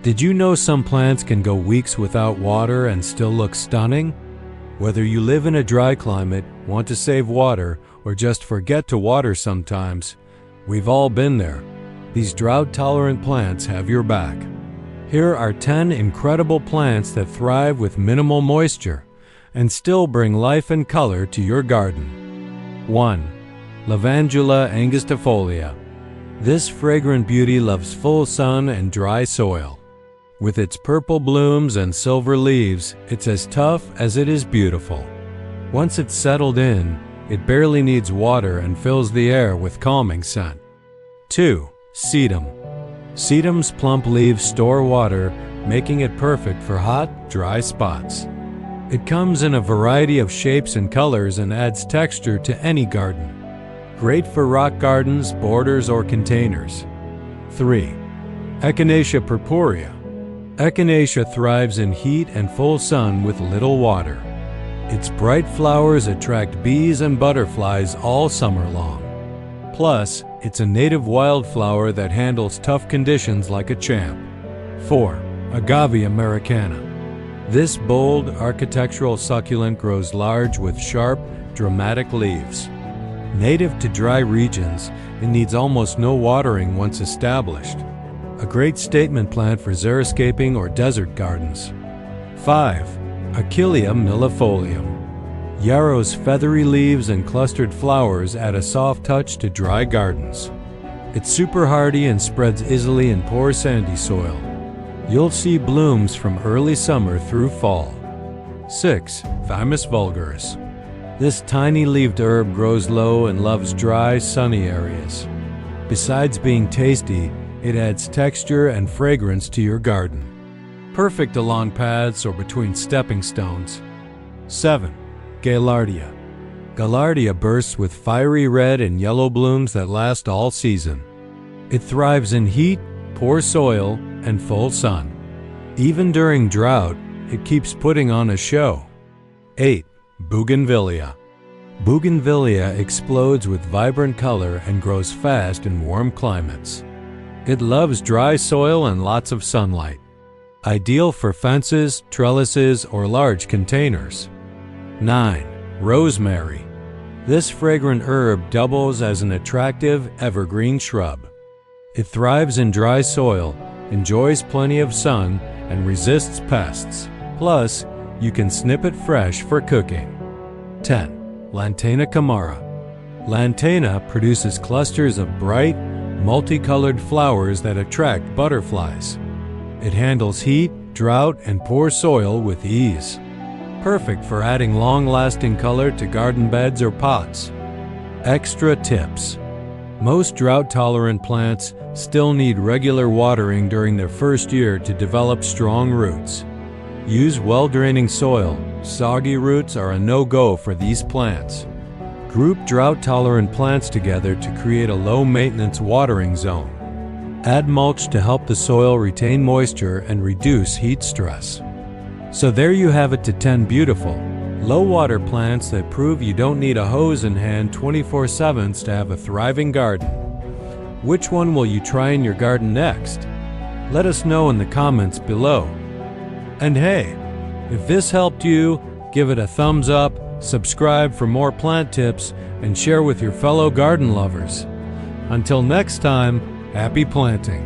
Did you know some plants can go weeks without water and still look stunning? Whether you live in a dry climate, want to save water, or just forget to water sometimes, we've all been there. These drought-tolerant plants have your back. Here are 10 incredible plants that thrive with minimal moisture and still bring life and color to your garden. 1. Lavender and Echinacea. This fragrant beauty loves full sun and dry soil. With its purple blooms and silver leaves, it's as tough as it is beautiful. Once it's settled in, it barely needs water and fills the air with calming scent. 2. Sedum. Sedum's plump leaves store water, making it perfect for hot, dry spots. It comes in a variety of shapes and colors and adds texture to any garden. Great for rock gardens, borders, or containers. 3. Echinacea purpurea. Echinacea thrives in heat and full sun with little water. Its bright flowers attract bees and butterflies all summer long. Plus, it's a native wildflower that handles tough conditions like a champ. 4. Agave Americana. This bold, architectural succulent grows large with sharp, dramatic leaves. Native to dry regions, it needs almost no watering once established. A great statement plant for xeriscaping or desert gardens. 5. Achillea millefolium. Yarrow's feathery leaves and clustered flowers add a soft touch to dry gardens. It's super hardy and spreads easily in poor sandy soil. You'll see blooms from early summer through fall. 6. Thymus vulgaris. This tiny-leaved herb grows low and loves dry, sunny areas. Besides being tasty, it adds texture and fragrance to your garden. Perfect along paths or between stepping stones. 7. Gaillardia. Gaillardia bursts with fiery red and yellow blooms that last all season. It thrives in heat, poor soil, and full sun. Even during drought, it keeps putting on a show. 8. Bougainvillea. Bougainvillea explodes with vibrant color and grows fast in warm climates. It loves dry soil and lots of sunlight. Ideal for fences, trellises, or large containers. 9. Rosemary. This fragrant herb doubles as an attractive, evergreen shrub. It thrives in dry soil, enjoys plenty of sun, and resists pests. Plus, you can snip it fresh for cooking. 10. Lantana camara. Lantana produces clusters of bright, multicolored flowers that attract butterflies. It handles heat, drought, and poor soil with ease. Perfect for adding long-lasting color to garden beds or pots. Extra tips. Most drought-tolerant plants still need regular watering during their first year to develop strong roots. Use well-draining soil. Soggy roots are a no-go for these plants. Group drought-tolerant plants together to create a low-maintenance watering zone. Add mulch to help the soil retain moisture and reduce heat stress. So there you have it, to 10 beautiful, low-water plants that prove you don't need a hose in hand 24/7 to have a thriving garden. Which one will you try in your garden next? Let us know in the comments below. And hey, if this helped you, give it a thumbs up, subscribe for more plant tips, and share with your fellow garden lovers. Until next time, happy planting!